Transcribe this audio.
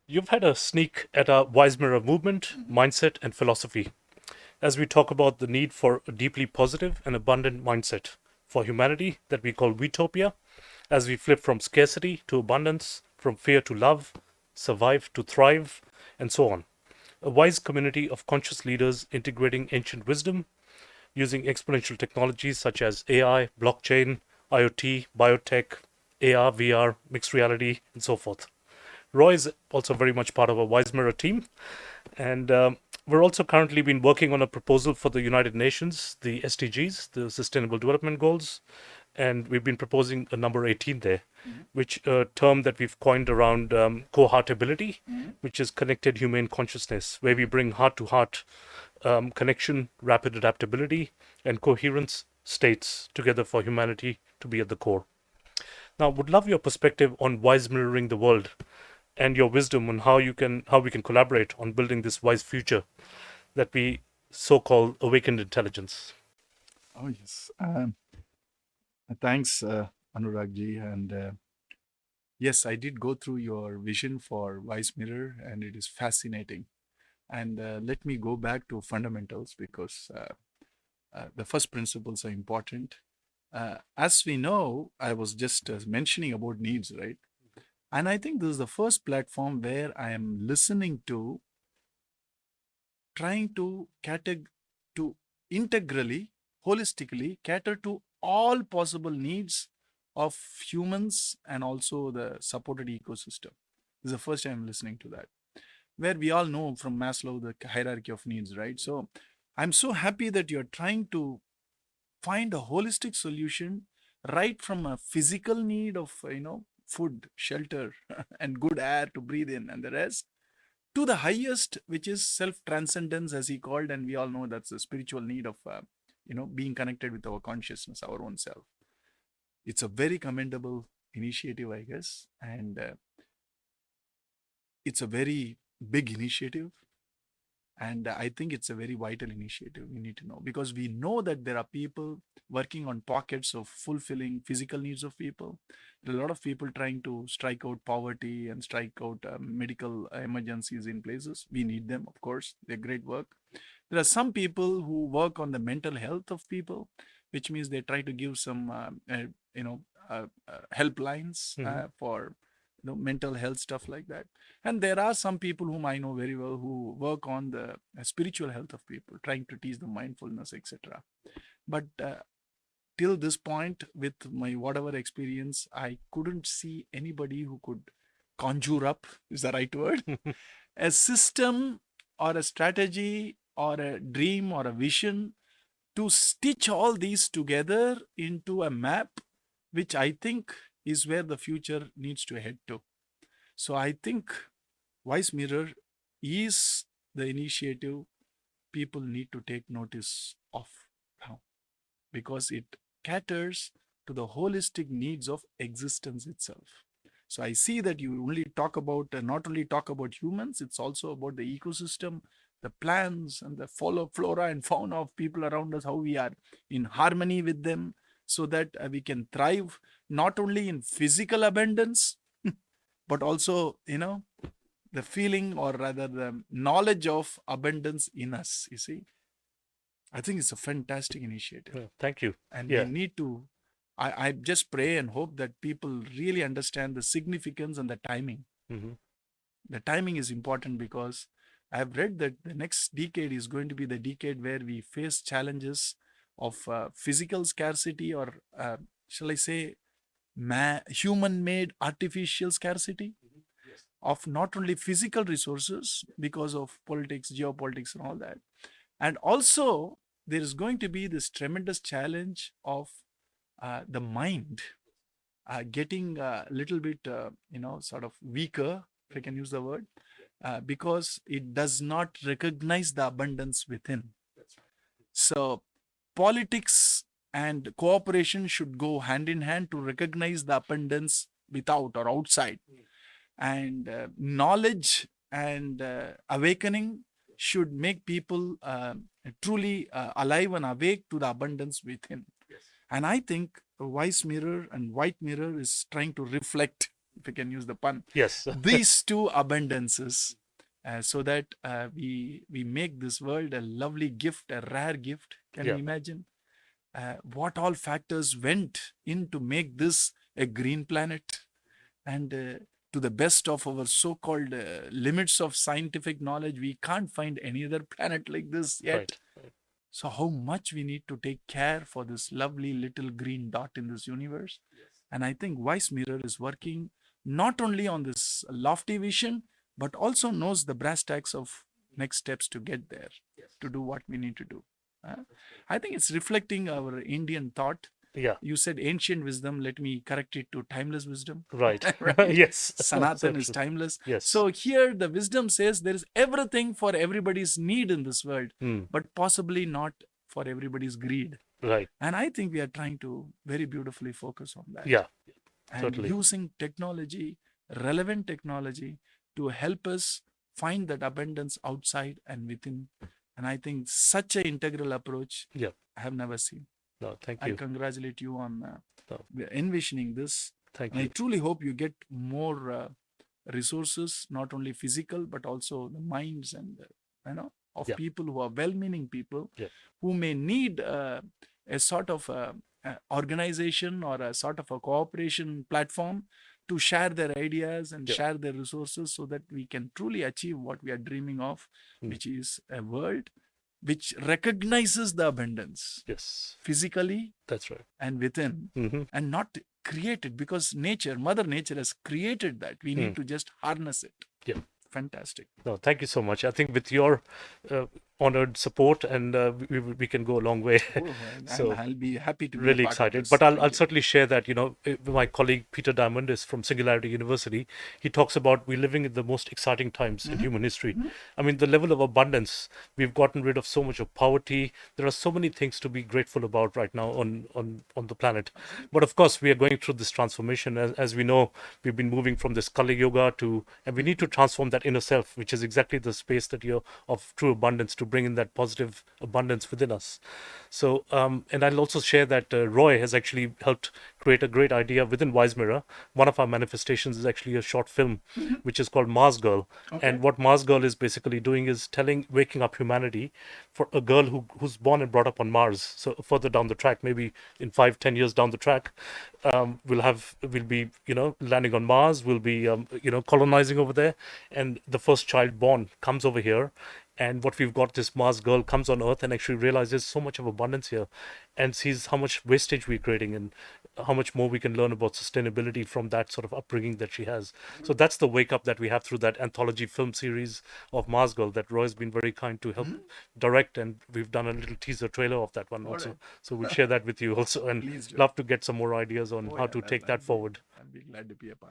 You've had a sneak at our Wise Mirror movement, mindset, and philosophy as we talk about the need for a deeply positive and abundant mindset for humanity that we call Utopia, as we flip from scarcity to abundance, from fear to love, survive to thrive, and so on. A wise community of conscious leaders integrating ancient wisdom using exponential technologies such as AI, blockchain, IoT, biotech, AR, VR, mixed reality, and so forth. Roy is also very much part of a Wise Mirror team, and we're also currently been working on a proposal for the United Nations, the SDGs, the Sustainable Development Goals, and we've been proposing a number 18 there, which a term that we've coined around coheartability, which is connected humane consciousness, where we bring heart to heart connection, rapid adaptability, and coherence states together for humanity to be at the core. Now, would love your perspective on wise mirroring the world and your wisdom on how we can collaborate on building this wise future that we so-called awakened intelligence. Oh, yes. Thanks, Anurag ji. And yes, I did go through your vision for Wise Mirror, and it is fascinating. And let me go back to fundamentals because the first principles are important. As we know, I was just mentioning about needs, right? And I think this is the first platform where I am listening to, trying to to integrally, holistically cater to all possible needs of humans and also the supported ecosystem. This is the first time I'm listening to that, where we all know from Maslow the hierarchy of needs, right? So I'm so happy that you're trying to find a holistic solution right from a physical need of food, shelter, and good air to breathe in, and the rest to the highest, which is self transcendence, as he called, and we all know that's the spiritual need of being connected with our consciousness, our own self. It's a very commendable initiative, I guess, and it's a very big initiative. And I think it's a very vital initiative we need to know, because we know that there are people working on pockets of fulfilling physical needs of people. There are a lot of people trying to strike out poverty and strike out medical emergencies in places. We need them, of course. They're great work. There are some people who work on the mental health of people, which means they try to give some, helplines Mm-hmm. for mental health stuff like that. And there are some people whom I know very well who work on the spiritual health of people, trying to teach them mindfulness, etc. But till this point, with my whatever experience, I couldn't see anybody who could conjure up, is the right word, a system or a strategy or a dream or a vision to stitch all these together into a map, which I think is where the future needs to head to. So I think Wise Mirror is the initiative people need to take notice of now, because it caters to the holistic needs of existence itself. So I see that you only talk about, not only talk about humans, it's also about the ecosystem, the plants and the follow flora and fauna of people around us, how we are in harmony with them, so that we can thrive not only in physical abundance, but also, the feeling, or rather the knowledge of abundance in us. You see, I think it's a fantastic initiative. Yeah, thank you. And we Yeah. need to, I just pray and hope that people really understand the significance and the timing. Mm-hmm. The timing is important because I've read that the next decade is going to be the decade where we face challenges of physical scarcity, or shall I say, human made artificial scarcity of not only physical resources because of politics, geopolitics, and all that. And also, there is going to be this tremendous challenge of the mind getting a little bit, sort of weaker, if I can use the word, because it does not recognize the abundance within. So, politics and cooperation should go hand in hand to recognize the abundance without or outside. And knowledge and awakening should make people truly alive and awake to the abundance within. And I think Wise Mirror and White Mirror is trying to reflect if I can use the pun. Yes. These two abundances, so that we make this world a lovely gift, a rare gift. Can you Yeah. imagine what all factors went in to make this a green planet? And to the best of our so-called limits of scientific knowledge, we can't find any other planet like this yet. Right. Right. So how much we need to take care for this lovely little green dot in this universe. And I think Wise Mirror is working not only on this lofty vision, but also knows the brass tacks of next steps to get there, to do what we need to do. I think it's reflecting our Indian thought. Yeah. You said ancient wisdom. Let me correct it to timeless wisdom. Right. Right? Yes. Sanatan So is true. timeless. Yes. So here the wisdom says there is everything for everybody's need in this world, but possibly not for everybody's greed. Right. And I think we are trying to very beautifully focus on that. Yeah. And Totally. using technology, relevant technology, to help us find that abundance outside and within. And I think such an integral approach, Yeah. I have never seen. No, thank I you. congratulate you on No, envisioning this. thank And I you. truly hope you get more resources, not only physical, but also the minds and, of Yeah. people who are well-meaning people, Yeah. who may need a sort of organization or a sort of a cooperation platform to share their ideas and Yeah. share their resources, so that we can truly achieve what we are dreaming of, which is a world which recognizes the abundance Yes. physically That's right. and within, and not created, because Mother Nature has created that. We need to just harness it. Yeah. Fantastic. No, thank you so much. I think with your honored support, and we can go a long way. So I'll be happy to be really a part excited. of this. But I'll Thank you. certainly share that, my colleague Peter Diamond is from Singularity University. He talks about we're living in the most exciting times in human history. I mean, the level of abundance, we've gotten rid of so much of poverty. There are so many things to be grateful about right now on the planet. But of course, we are going through this transformation. As we know, we've been moving from this Kali Yoga and we need to transform that inner self, which is exactly the space that you're of true abundance, to bring in that positive abundance within us. So, and I'll also share that Roy has actually helped create a great idea within Wise Mirror. One of our manifestations is actually a short film, which is called Mars Girl. Okay. And what Mars Girl is basically doing is waking up humanity for a girl who's born and brought up on Mars. So further down the track, maybe in 5-10 years down the track, we'll be landing on Mars. We'll be colonizing over there, and the first child born comes over here. And what we've got, this Mars girl comes on Earth and actually realizes so much of abundance here, and sees how much wastage we're creating and how much more we can learn about sustainability from that sort of upbringing that she has. So that's the wake up that we have through that anthology film series of Mars Girl that Roy's been very kind to help direct, and we've done a little teaser trailer of that one also. right. So we'll share that with you also, and Please do. love to get some more ideas on how to take that forward. I'll be glad to be a part.